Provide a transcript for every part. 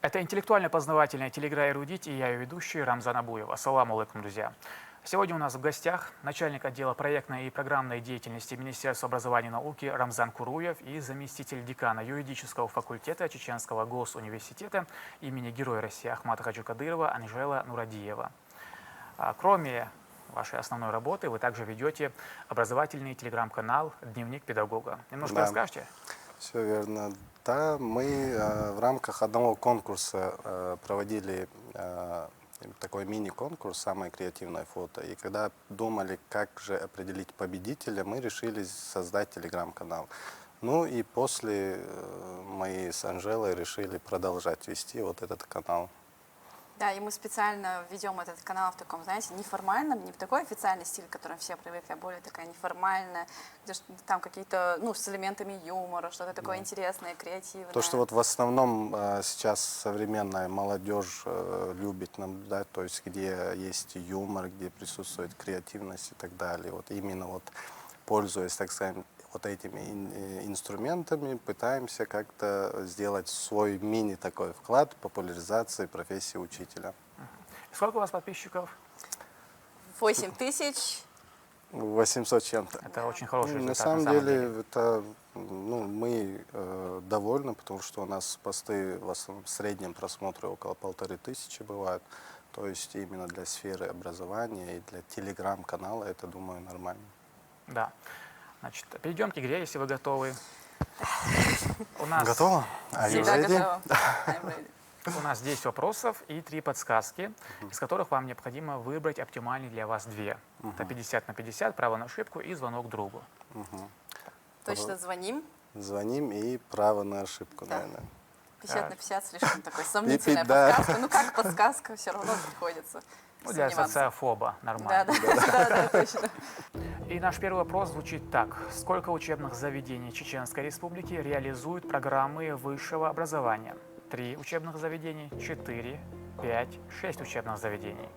Это интеллектуально-познавательная телеигра «Эрудит» и я ее ведущий Рамзан Абуев. Ассаламу алейкум, друзья. Сегодня у нас в гостях начальник отдела проектной и программной деятельности Министерства образования и науки Рамзан Куруев и заместитель декана юридического факультета Чеченского госуниверситета имени Героя России Ахмата Хаджи Кадырова Анжела Нурадиева. Кроме вашей основной работы, вы также ведете образовательный телеграм-канал «Дневник педагога». Немножко расскажете? Все верно. Да, мы в рамках одного конкурса проводили такой мини-конкурс «Самое креативное фото». И когда думали, как же определить победителя, мы решили создать телеграм-канал. Ну и после мы с Анжелой решили продолжать вести вот этот канал. Да, и мы специально ведем этот канал в таком, знаете, неформальном, не в такой официальный стиль, к которому все привыкли, а более такая неформальная, где там какие-то, с элементами юмора, что-то такое интересное, креативное. То, что вот в основном сейчас современная молодежь любит наблюдать, то есть где есть юмор, где присутствует креативность и так далее. Вот именно вот пользуясь, так сказать, вот этими инструментами, пытаемся как-то сделать свой мини такой вклад в популяризацию профессии учителя. Сколько у вас подписчиков? 8000. 800 чем-то. Это очень хороший результат. На самом деле, это, мы довольны, потому что у нас посты в основном в среднем просмотры около 1500 бывают. То есть именно для сферы образования и для телеграм-канала это, думаю, нормально. Да. Значит, перейдем к игре, если вы готовы. У нас Готово? Всегда готова. I'm ready. У нас 10 вопросов и 3 подсказки, из которых вам необходимо выбрать оптимальный для вас 2. Это 50 на 50, право на ошибку и звонок другу. Точно звоним. Звоним и право на ошибку, Да. наверное. 50 на 50 слишком такой сомнительная да. подсказка. Ну как подсказка, все равно приходится Ну, для сомневаться. социофоба нормально. Да, точно. И наш первый вопрос звучит так. Сколько учебных заведений Чеченской Республики реализуют программы высшего образования? 3 учебных заведений, 4, 5, 6 учебных заведений.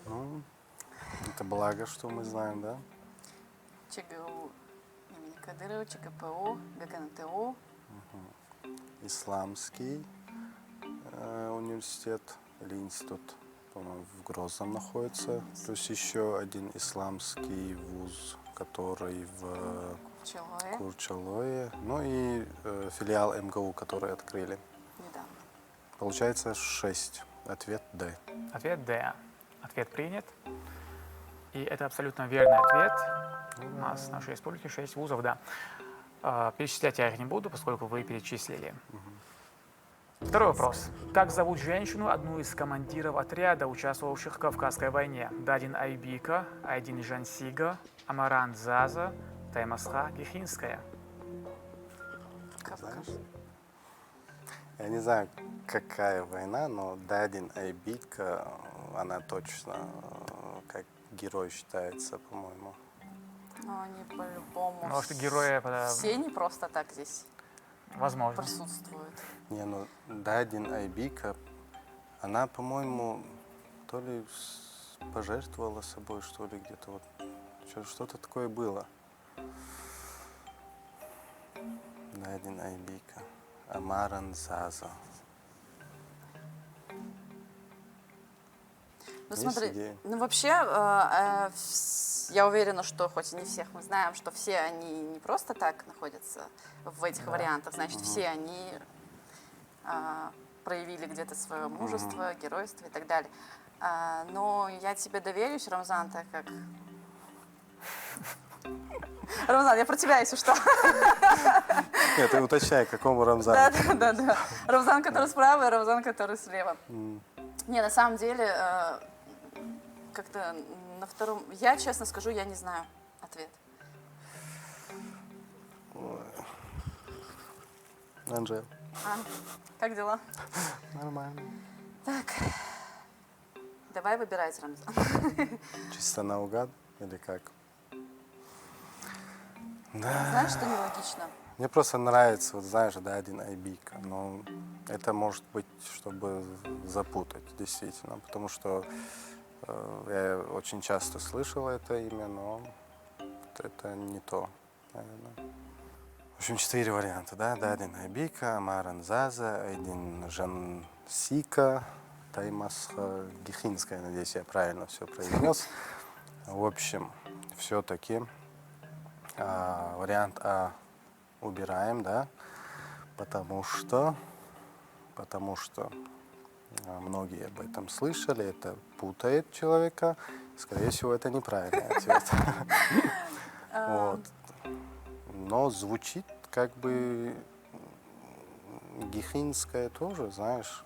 Ну, это благо, что мы знаем, да? ЧГУ имени Кадырова, ЧКПУ, ГКНТУ. Исламский университет или институт, по-моему, в Грозном находится. Плюс еще один исламский вуз, который в Чилое. Курчалое. Ну и филиал МГУ, который открыли. Недавно. Получается 6. Ответ Д. Ответ Д. Ответ принят. И это абсолютно верный ответ. У нас в нашей республике 6 вузов, да. Перечислять я их не буду, поскольку вы перечислили. Второй вопрос. Как зовут женщину, одну из командиров отряда, участвовавших в Кавказской войне? Дадин Айбика, Айдин Жансига, Амаран Заза, Таймасха Гехинская. Знаешь? Я не знаю, какая война, но Дадин Айбика, она точно как герой считается, по-моему. Но они по-любому. Может, герои... Все не просто так здесь Возможно. присутствуют. Не, ну Дадин Айбика, она, по-моему, то ли пожертвовала собой, что ли, где-то вот. Что-то такое было. Дадин Айбика. Амаран Заза. Ну Есть смотри, идеи? ну вообще, я уверена, что хоть и не всех мы знаем, что все они не просто так находятся в этих вариантах, значит, все они проявили где-то свое мужество, геройство и так далее. Но я тебе доверюсь, Рамзан, так как... Рамзан, я про тебя, если что. Нет, ты уточняй, какому Рамзану. Да. Рамзан, который справа, и Рамзан, который слева. Не, на самом деле, как-то на втором... Я, честно скажу, я не знаю ответ. Анжел. Как дела? Нормально. Так, давай выбирать, Рамзан. Чисто наугад или как? Знаешь, что нелогично? Мне просто нравится, вот знаешь, Дадин Айбика, но это может быть, чтобы запутать, действительно, потому что я очень часто слышал это имя, но это не то, наверное. общем, 4 варианта, да? Дадин Айбика, Маран Заза, Айдин Жан Сика, Таймасха Гихинская, надеюсь, я правильно все произнес. В общем, все-таки вариант А убираем, да? Потому что многие об этом слышали, это путает человека. Скорее всего, это неправильный ответ. Вот. Но звучит как бы Гихинская тоже, знаешь.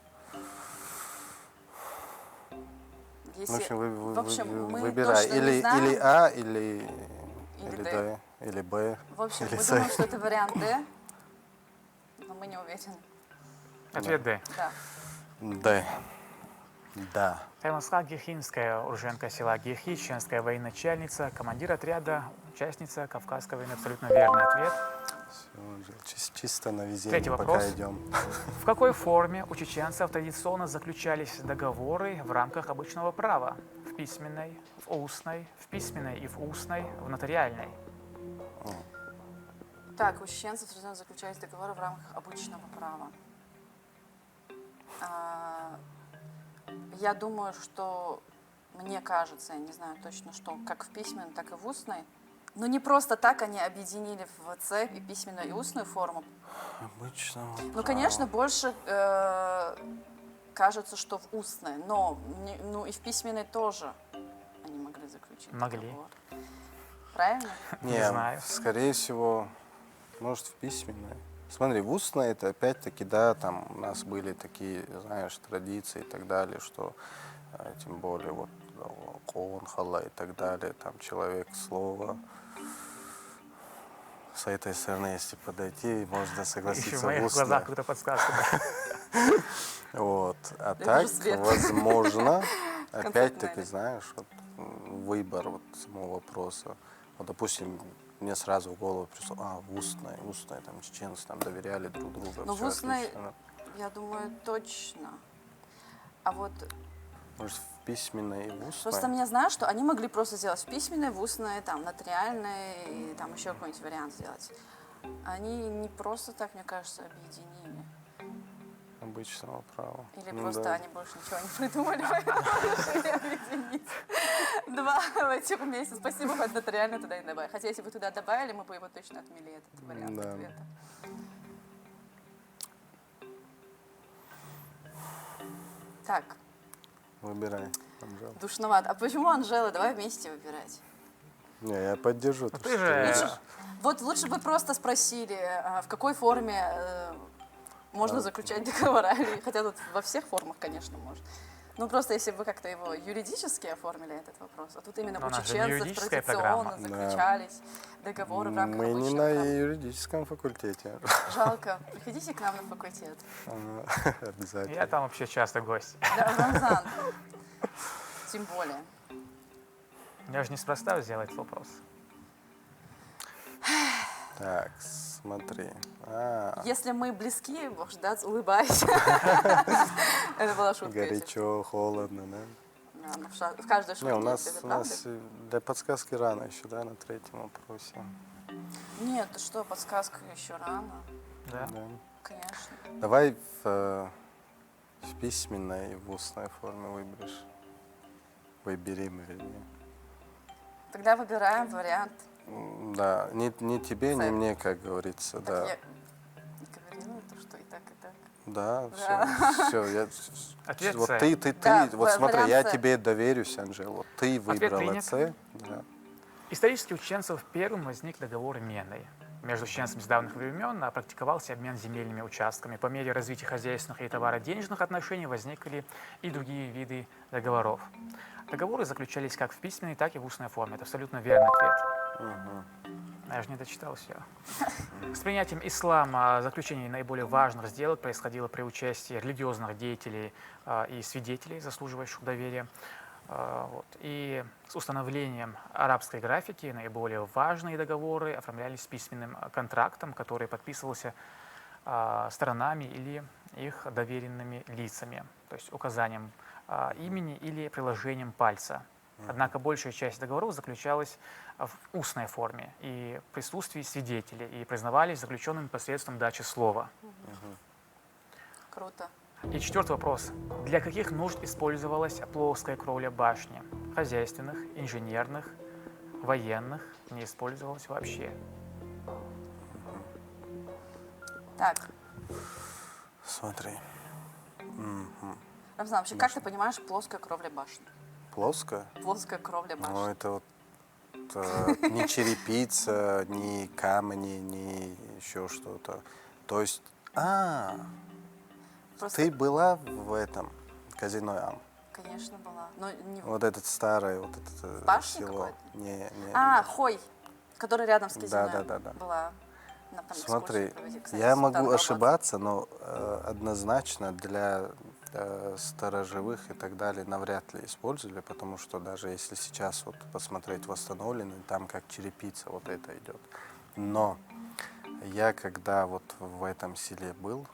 В Если... общем, В общем, мы выбирай. точно не Или знаем. А, или Д. Д, или Б. В общем, или мы С. думаем, что это вариант Д, но мы не уверены. Ответ Д. Да. Д. Да. Таймасха Гехинская, уроженка села Гехи, чеченская военачальница, командир отряда, участница Кавказской войны. Абсолютно верный ответ. Все, чисто на Третий везение вопрос. пока идем. В какой форме у чеченцев традиционно заключались договоры в рамках обычного права? В письменной, в устной, в письменной и в устной, в нотариальной. Так, у чеченцев традиционно заключались договоры в рамках обычного права. Я думаю, что, мне кажется, я не знаю точно, что как в письменной, так и в устной, но не просто так они объединили в цепь и письменную, и устную форму. Обычно. Ну, конечно, больше кажется, что в устной, но ну, и в письменной тоже они могли заключить Могли. договор. Правильно? Не знаю. Скорее всего, может, в письменной. Смотри, в устной это опять-таки, да, там у нас были такие, знаешь, традиции и так далее, что тем более вот Коон, Хала и так далее, там человек слова. С этой стороны, если подойти, можно Еще согласиться в в моих устной. глазах какую-то подсказку. Вот. А Это так, уже свет. возможно, конце опять-таки, туннеля. знаешь, вот, выбор вот самого вопроса. Вот, допустим, мне сразу в голову пришло, устная, там, чеченцы там доверяли друг другу. Но в всё устной, отлично. я думаю, точно. А вот Может, в письменной и в устной? просто мне знаю, что они могли просто сделать в письменной, в устной, там, нотариальной, и там еще какой-нибудь вариант сделать. Они не просто так, мне кажется, объединили. Обычного права. Или Ну просто да. они больше ничего не придумали, поэтому решили объединить два в этих вместе. Спасибо, хоть нотариально туда не добавили. Хотя если бы туда добавили, мы бы его точно отмели, этот вариант Да. ответа. Так, Выбирай, Анжела. душновато. А почему Анжела? Давай вместе выбирать. Не, я поддержу. то, ты что же- я- Вот лучше бы просто спросили, в какой форме можно заключать договора. Хотя тут во всех формах, конечно, можно. Ну, просто если бы как-то его юридически оформили, этот вопрос. А тут именно Но у у нас же не чеченцев юридическая традиционно программа. заключались договоры в рамках Мы не обычного на права. юридическом факультете. Жалко. Приходите к нам на факультет. Обязательно. Я там вообще часто гость. Да, в Рамзан. Тем более. Я же неспроста взял этот вопрос. Так, смотри. Если мы близки, боже, да, улыбайся. Это была шутка. если Горячо, холодно, да? что. Да, ну, в каждой шутке Не, у есть это, правда? нас для подсказки рано еще, да, на третьем вопросе. Нет, ты что, подсказка еще рано. Да. Да. Конечно. Давай в письменной и в устной форме выберешь. Выберем, вернее. Тогда выбираем вариант. Да, не тебе, не Цепь. мне, как говорится, Так да. я не говорила, то что и так, и так. Да, Да. все, Ответ вот С. ты, Да, вот смотри, вариант я С. тебе доверюсь, Анжела, вот ты выбрала принят. С, да. Исторически у чеченцев первым возник договор Менной. Между чеченцами с давних времен практиковался обмен земельными участками. По мере развития хозяйственных и товароденежных отношений возникли и другие виды договоров. Договоры заключались как в письменной, так и в устной форме. Это абсолютно верный ответ. Я же не дочитал все. С принятием ислама заключение наиболее важных сделок происходило при участии религиозных деятелей и свидетелей, заслуживающих доверия. Вот. И с установлением арабской графики наиболее важные договоры оформлялись с письменным контрактом, который подписывался сторонами или их доверенными лицами, то есть указанием имени или приложением пальца. Однако большая часть договоров заключалась в устной форме и в присутствии свидетелей и признавались заключенными посредством дачи слова. Круто. И четвертый вопрос. Для каких нужд использовалась плоская кровля башни? Хозяйственных, инженерных, военных не использовалась вообще. Так, Смотри. Рамзан, вообще, как ты понимаешь плоская кровля башни? Плоско? Плоская кровля Ну, башни. это вот не черепица, не камни, не еще что-то. То есть, Просто, ты была в этом казино Ам? конечно, была. Но не в Вот этот старый, вот это башне село. какой-то? Не. Хой, который рядом с казино. Да. Была на Смотри, экскурсии, кстати, я Султан могу Балбат. ошибаться, но однозначно для сторожевых и так далее навряд ли использовали, потому что даже если сейчас вот посмотреть восстановленный, там как черепица вот это идет. Но я когда вот в этом селе был,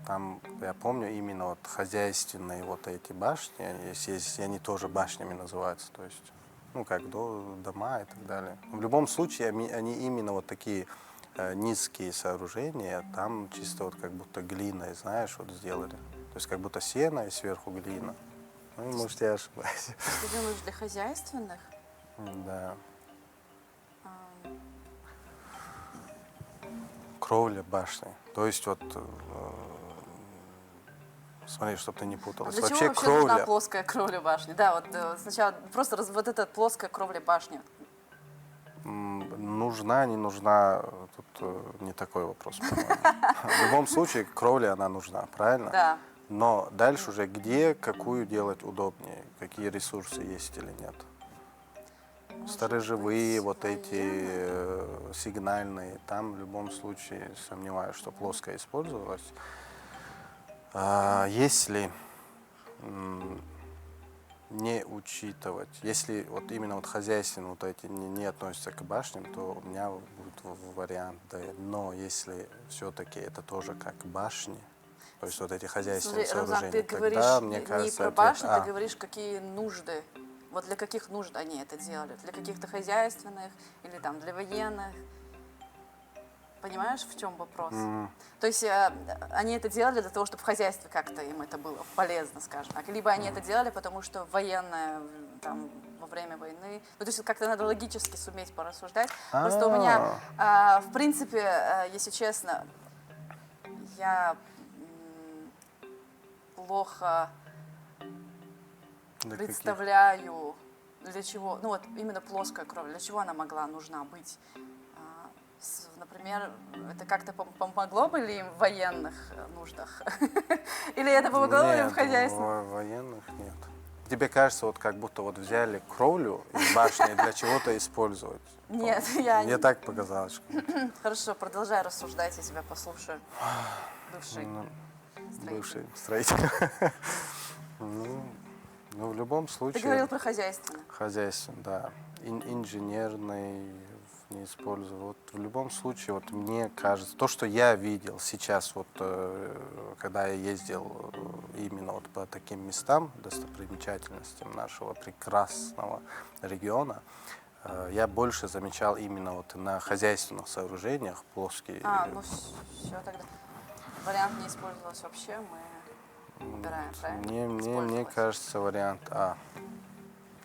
там, я помню, именно вот хозяйственные вот эти башни, если они тоже башнями называются, то есть, ну, как дома и так далее. В любом случае, они именно вот такие низкие сооружения, там чисто вот как будто глиной, знаешь, вот сделали. То есть как будто сено и сверху глина. Ну, может, я ошибаюсь. Ты думаешь, для хозяйственных? Да. Кровля башни. То есть вот, смотри, чтобы ты не А путалась. для чего Вообще вообще нужна кровля, плоская кровля башни? Да, вот сначала просто вот эта плоская кровля башни. нужна, не нужна, тут не такой вопрос, по-моему. В любом случае, кровля, она нужна, правильно? Да. Но дальше уже где, какую делать удобнее, какие ресурсы есть или нет. Сторожевые, быть, вот эти военные. сигнальные, там в любом случае сомневаюсь, что плоско использовалось. Если не учитывать, если вот именно вот хозяйственные вот эти не относятся к башням, то у меня будет вариант, да. Но если все-таки это тоже как башни, то есть вот эти хозяйственные Смотри, Рамзан, сооружения, ты говоришь тогда, мне не кажется, про ответ башни, ты говоришь, какие нужды. Вот для каких нужд они это делали? Для каких-то хозяйственных или там для военных? Понимаешь, в чем вопрос? То есть они это делали для того, чтобы в хозяйстве как-то им это было полезно, скажем так. Либо они это делали, потому что военное там во время войны. Ну, то есть как-то надо логически суметь порассуждать. Просто у меня, в принципе, если честно, я плохо для каких? представляю, для чего, ну вот именно плоская кровь, для чего она нужна быть. Например, это как-то помогло бы ли им в военных нуждах? Или это помогло бы им в хозяйстве? Нет, военных нет. Тебе кажется, вот как будто вот взяли кровлю из башни для чего-то использовать? Нет, я Мне не... так показалось. Хорошо, продолжай рассуждать, я тебя послушаю. Бывший строитель. Бывший строитель. Ну, в любом Ты случае, говорил про хозяйственное. хозяйственный, да, инженерный не использую. Вот в любом случае, вот мне кажется, то, что я видел сейчас, вот когда я ездил именно вот по таким местам, достопримечательностям нашего прекрасного региона, я больше замечал именно вот на хозяйственных сооружениях плоские. Ну все тогда. Вариант не использовался вообще, мы убираем, правильно? Мне Использовалось. кажется, вариант А.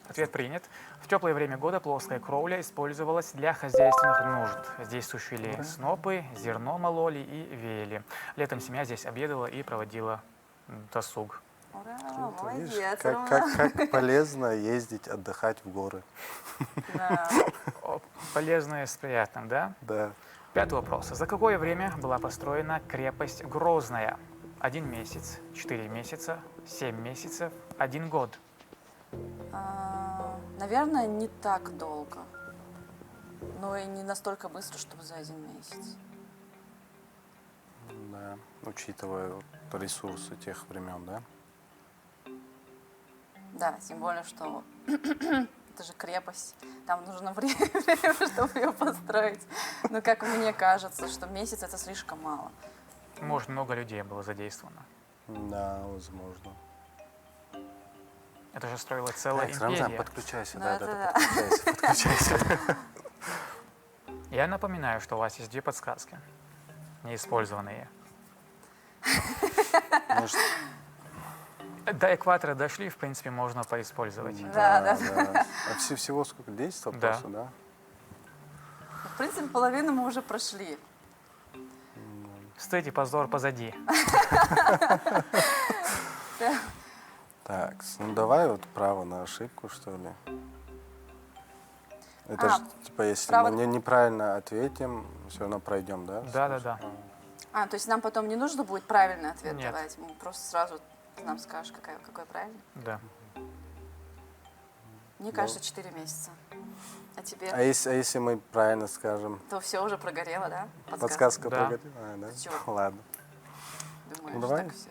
Ответ принят. В теплое время года плоская кровля использовалась для хозяйственных нужд. Здесь сушили снопы, зерно мололи и веяли. Летом семья здесь обедала и проводила досуг. Ура, Круто, видишь, молодец, как полезно ездить, отдыхать в горы. Да. Полезное с приятным, да? Да. Пятый вопрос. За какое время была построена крепость Грозная? 1 месяц, 4 месяца, 7 месяцев, 1 год. Наверное, не так долго, но и не настолько быстро, чтобы за 1 месяц. Да, учитывая вот ресурсы тех времен, да? Да, тем более, что это же крепость, там нужно время, чтобы ее построить. Но как мне кажется, что месяц это слишком мало. Может, много людей было задействовано. Да, возможно. Это же строила целая Так, Рамзан, империя. подключайся, Ну, да, это да, да. подключайся. Я напоминаю, что у вас есть две подсказки, неиспользованные. Может, До экватора дошли, в принципе, можно поиспользовать. Да. А всего сколько? 10 Да. вопросов, да? В принципе, половину мы уже прошли. Стыд и позор позади. Так, ну давай вот право на ошибку, что ли. Это А, ж, типа, если право- мы неправильно ответим, все равно пройдем, да? Да. То есть нам потом не нужно будет правильный ответ Нет. давать, мы просто сразу ты нам скажешь, какой правильный. Да. Мне кажется, 4 месяца. А тебе? А если мы правильно скажем? То все уже прогорело, да? Подсказка Да. прогорела? А, да? Чё? Ладно. Думаешь, Ну, давай. так всё.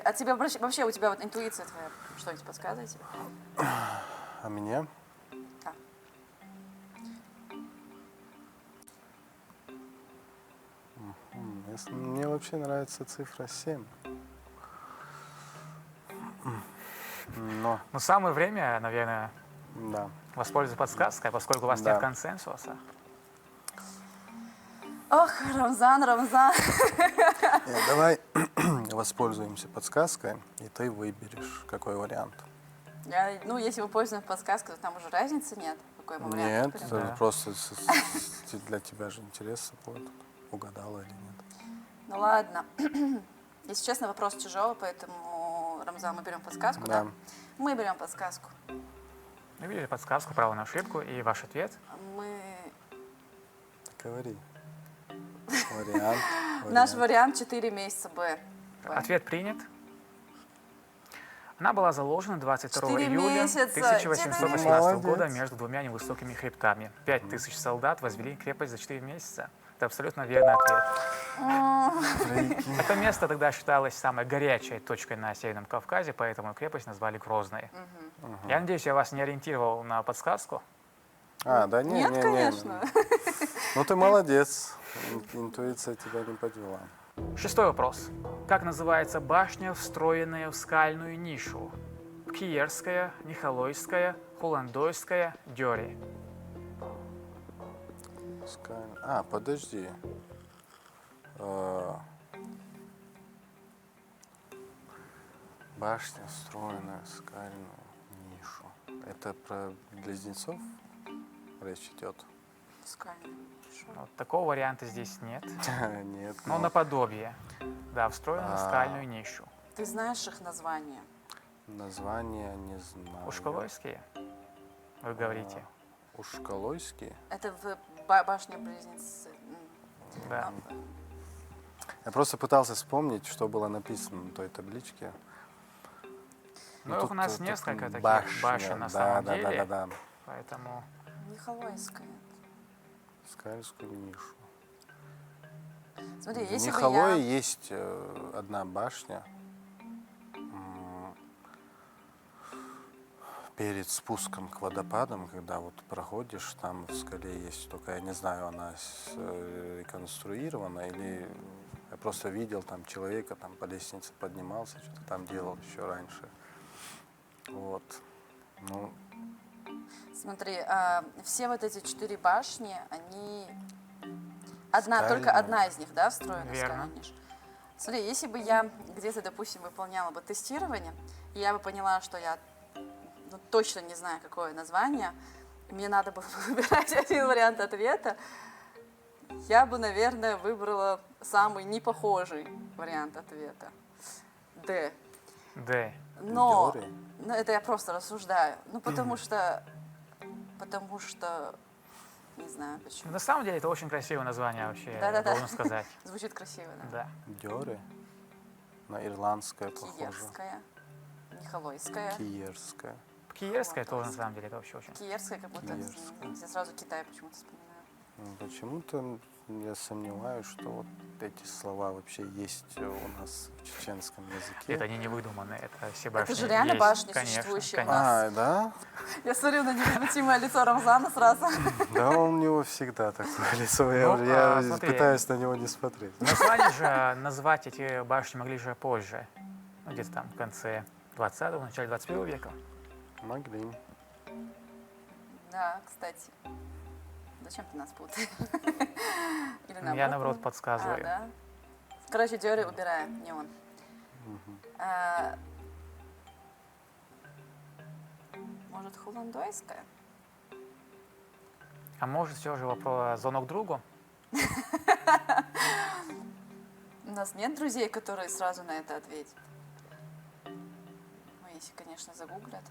А тебе вообще у тебя вот интуиция твоя что-нибудь подсказывает тебе? А мне? Да. Мне вообще нравится цифра 7. Но, Ну, самое время, наверное, да. воспользоваться подсказкой, поскольку у вас Да. нет консенсуса. Ох, Рамзан. Давай воспользуемся подсказкой, и ты выберешь, какой вариант. Если мы пользуемся подсказкой, то там уже разницы нет, какой мы вариант Нет, выберем. Да. просто для тебя же интересно будет, угадала или нет. Ну ладно. Если честно, вопрос тяжелый, поэтому, Рамзан, мы берем подсказку, да? Да. Мы берем подсказку. Вы видели подсказку, право на ошибку, и ваш ответ? Мы... Говори. Вариант. Наш вариант 4 месяца Б. Ответ принят. Она была заложена 22 4 июля месяца, 1818 Молодец. года между двумя невысокими хребтами. 5000 солдат возвели крепость за 4 месяца. Это абсолютно верный ответ. Это место тогда считалось самой горячей точкой на Северном Кавказе, поэтому крепость назвали Грозной. Я надеюсь, я вас не ориентировал на подсказку. Да не, Нет, не, не. конечно. Ну ты молодец. Интуиция тебя не подвела. 6-й вопрос. Как называется башня, встроенная в скальную нишу? Киерская, Нихолойская, Холандойская, Дёри. Подожди. Башня, встроенная в скальную нишу. Это про близнецов речь идет? Скальная. Вот такого варианта здесь нет. Нет. Но наподобие. Да, встроена в скальную нишу. Ты знаешь их название? Название не знаю. Ушколойские, вы говорите? Ушколойский? Это в башне-близнецы. Да. Я просто пытался вспомнить, что было написано на той табличке. Ну, тут у нас тут несколько таких башня, башен на да, самом да, деле. Да. Поэтому Нихолойская. Скальскую нишу. Смотри, В если бы Нихолое я... есть одна башня. Перед спуском к водопадам, когда вот проходишь, там в скале есть, только я не знаю, она реконструирована или я просто видел там человека, там по лестнице поднимался, что-то там делал еще раньше. Вот. Ну, Смотри, все вот эти 4 башни, они... Скальные. Только одна из них, да, встроена в Верно. скальную нишу. Смотри, если бы я где-то, допустим, выполняла бы тестирование, и я бы поняла, что я точно не знаю, какое название, и мне надо было выбирать один вариант ответа, я бы, наверное, выбрала самый непохожий вариант ответа. Д. Д. Но, Дёры? это я просто рассуждаю. Потому что, не знаю почему. На самом деле это очень красивое название вообще, я Да-да-да. должен сказать. Звучит красиво, да? Да. Дёры? На ирландское похоже. Киевская, Нихолойская. Киерская. Киевская тоже на самом деле это вообще очень. Киевская, как будто Киевская. я сразу Китай почему-то вспоминаю. Почему-то я сомневаюсь, что вот эти слова вообще есть у нас в чеченском языке. Это они не выдуманные, это все башни. же реально есть. башни, Конечно, существующие у конечно. нас. Да? Я смотрю на невозмутимое лицо Рамзана сразу. Да, у него всегда такое лицо. Ну, Я смотри. пытаюсь на него не смотреть. Название же назвать эти башни могли же позже. Ну, где-то там в конце 20-го, начале 21 века. Могли. Да, кстати. Зачем ты нас путаешь? Или Я, наоборот, он? подсказываю. Да? Короче, Диори убираем, не он. А, может, холландойская? А может, все же вопрос звонок другу? У нас нет друзей, которые сразу на это ответят. Ну, если, конечно, загуглят.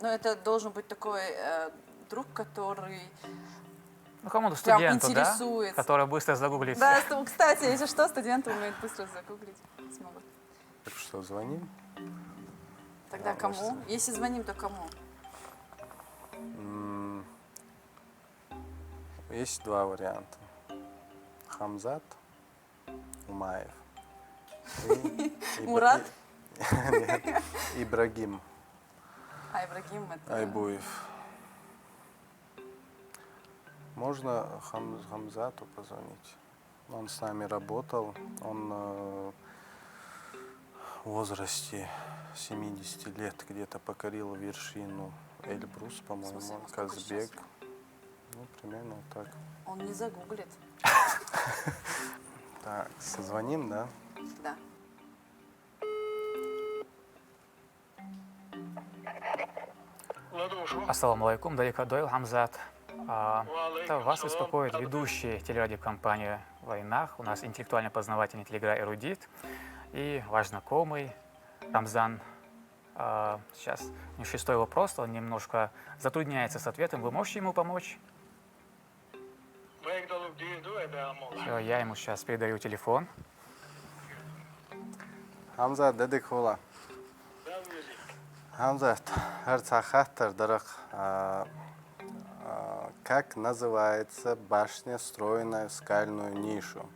Но это должен быть такой друг, который Ну, кому-то прям студенту, да? интересуется. Который быстро загуглит. Да, кстати, если что, студенты умеют быстро загуглить. Смогут. Так что, звоним? Тогда Да, кому? может, Если звоним, то кому? Есть два варианта. Хамзат, Умаев. Мурат? Нет, Ибрагим А Ибрагим это... Айбуев. Можно Хамзату позвонить. Он с нами работал. Он в возрасте 70 лет где-то покорил вершину Эльбрус, по-моему, смысле, ему сколько Казбек. сейчас? Ну, примерно вот так. Он не загуглит. Так, созвоним, да? Да. Ассаламу алейкум, Далик Адойл, Хамзат. Это вас беспокоит ведущий телерадиокомпании «Войнах». У нас интеллектуально-познавательный телеграм-эрудит и ваш знакомый Рамзан. Сейчас у него 6-й вопрос, он немножко затрудняется с ответом. Вы можете ему помочь? Все, я ему сейчас передаю телефон. Хамзат, дедик хула. Хамзат, Арцахаттар, Дарах. Как называется башня, встроенная в скальную нишу?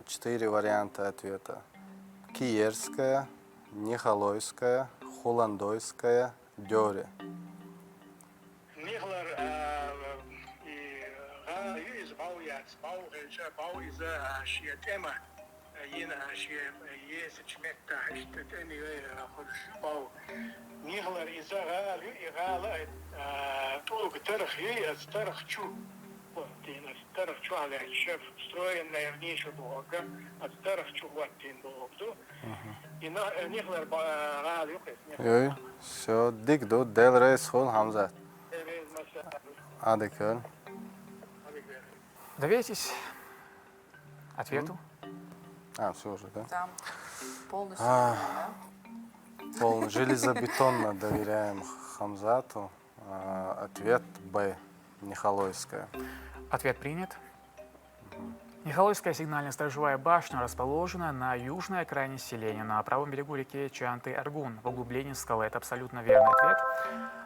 4 варианта ответа. Киевская, Нихолойская, Холландойская, Дёре. Все, дик до дел рейс хол Хамзат. Адекөл. Доверьтесь ответу. Все уже, да? Там полностью, да? Полно железобетонно доверяем Хамзату. Ответ Б. Нихолойская. Ответ принят. Нихолойская сигнально-сторожевая башня расположена на южной окраине селения, на правом берегу реки Чанты-Аргун, в углублении скалы. Это абсолютно верный ответ.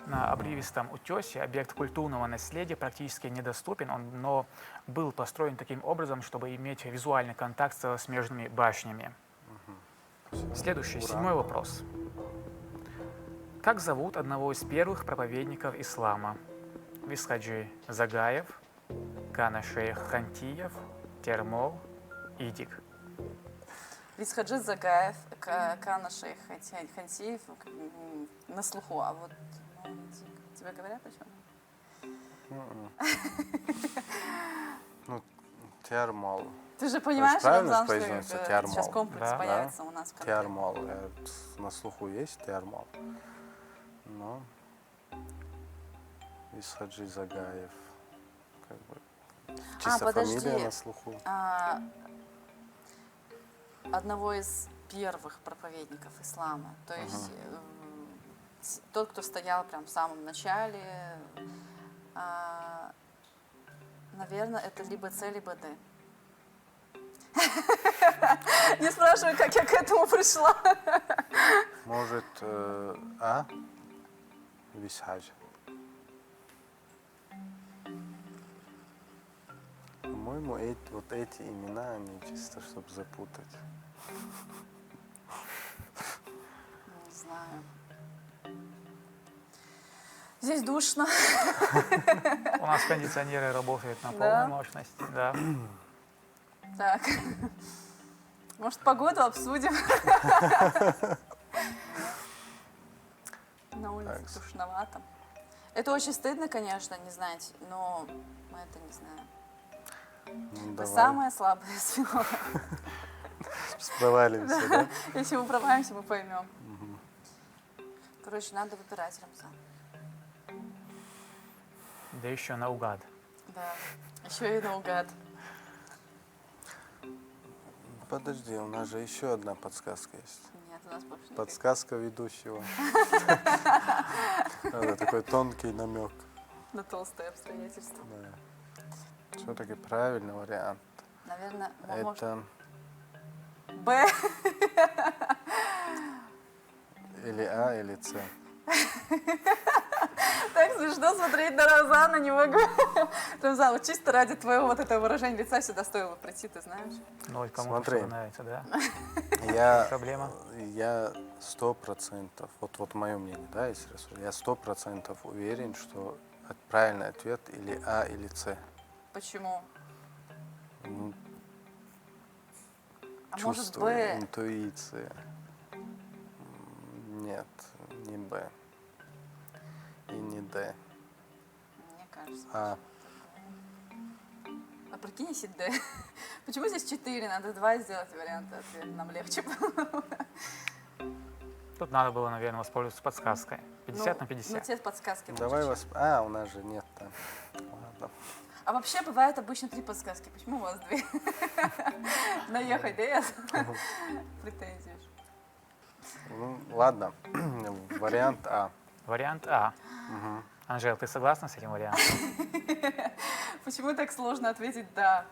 На обрывистом утесе объект культурного наследия практически недоступен, но был построен таким образом, чтобы иметь визуальный контакт со смежными башнями. Следующий, 7-й вопрос. Как зовут одного из первых проповедников ислама? Висхаджи Загаев, Кана Шейх Хантиев, Термол, Идик. Висхаджи Загаев, Кана Шейх Хантиев на слуху, а вот тебе говорят о чем? Ну, Термол. Ты же понимаешь, правильно Рамзан, что произносится? сейчас Термол. комплекс Да. появится у нас в конце. Термол. На слуху есть термол. Но Исхаджи Загаев. Как бы, чисто подожди. фамилия на слуху. Одного из первых проповедников ислама. То есть тот, кто стоял прям в самом начале, наверное, это либо С, либо Д. Не спрашивай, как я к этому пришла. Может, А? Висхадж. По-моему, вот эти имена, они чисто, чтобы запутать. Не знаю. Здесь душно. У нас кондиционеры работают на Да? полной мощности. Да. Так. Может, погоду обсудим? на улице Так. душновато. Это очень стыдно, конечно, не знать, но мы это не знаем. Ну, Это давай. самое слабое звено. Провалимся, да? Если мы провалимся, мы поймем. Короче, надо выбирать, Рамзан. Да еще наугад. Да. Еще и наугад. Подожди, у нас же еще одна подсказка есть. Нет, у нас больше не Подсказка ведущего. Это такой тонкий намек. на толстые обстоятельства. Да. Все-таки правильный вариант. Наверное, может... Это Б. или А, или С. Так смешно смотреть на Рамзана, не могу. Рамзан, вот чисто ради твоего вот этого выражения лица сюда стоило прийти, ты знаешь? Ну, и кому-то Смотри. что нравится, да? Я, Проблема? я 100%, вот мое мнение, да, если рассуждать, я 100% уверен, что правильный ответ или А, или С. Почему? Ну, А может чувство, Б? интуиция. Нет, не Б. И не Д. Мне кажется. А. А прикинь, если Д. Почему здесь 4? Надо 2 сделать варианты ответа, нам легче было. Тут надо было, наверное, воспользоваться подсказкой. 50 на Ну, 50. тебе подсказки Давай лучше, чем- А, у нас же нет там. Ладно. А вообще бывает обычно 3 подсказки. Почему у вас 2? Наехать, да, я? Претензии. Ну, ладно. Вариант А. Вариант А. Анжел, ты согласна с этим вариантом? Почему так сложно ответить «да»?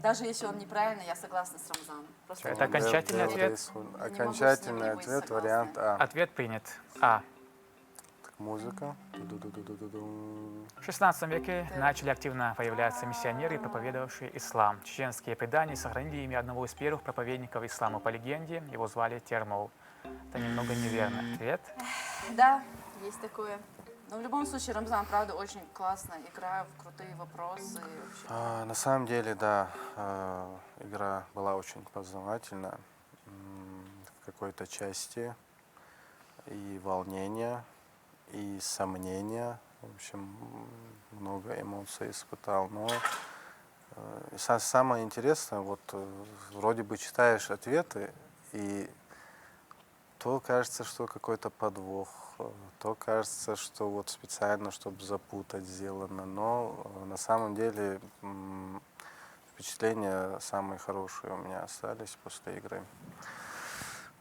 Даже если он неправильный, я согласна с Рамзаном. Просто Это окончательный ответ? Окончательный быть ответ, согласной. вариант А. Ответ принят. А. Так, музыка. Ду-ду-ду-ду-ду-ду. В XVI веке начали активно появляться миссионеры, проповедовавшие ислам. Чеченские предания сохранили имя одного из первых проповедников ислама. По легенде, его звали Термол. Это немного неверный ответ. Да, есть такое. Но в любом случае, Рамзан, правда, очень классно играю в крутые вопросы. И вообще. На самом деле, да, игра была очень познавательна в какой-то части. И волнение, и сомнения. В общем, много эмоций испытал. Но самое интересное, вот вроде бы читаешь ответы, и то кажется, что какой-то подвох, то кажется, что вот специально, чтобы запутать сделано. Но на самом деле впечатления самые хорошие у меня остались после игры.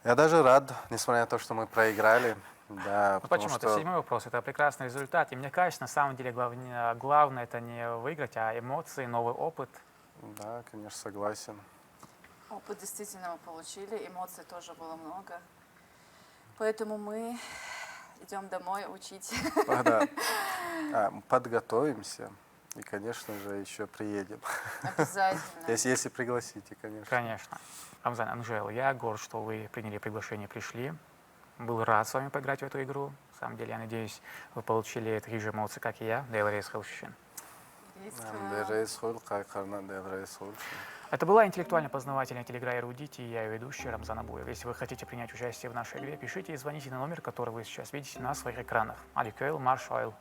Я даже рад, несмотря на то, что мы проиграли. Да, Ну, потому почему? что... Это 7-й вопрос, это прекрасный результат. И мне кажется, на самом деле главное это не выиграть, а эмоции, новый опыт. Да, конечно, согласен. Опыт действительно мы получили, эмоций тоже было много. Поэтому мы идем домой учить. Да. Подготовимся и, конечно же, еще приедем. Обязательно. Если пригласите, конечно. Конечно. Рамзан, Анжел, я горд, что вы приняли приглашение, пришли. Был рад с вами поиграть в эту игру. На самом деле, я надеюсь, вы получили такие же эмоции, как и я. Это была интеллектуально-познавательная телеигра «Эрудити», и я ее ведущий Рамзан Абуев. Если вы хотите принять участие в нашей игре, пишите и звоните на номер, который вы сейчас видите на своих экранах. Адикейл Маршойл.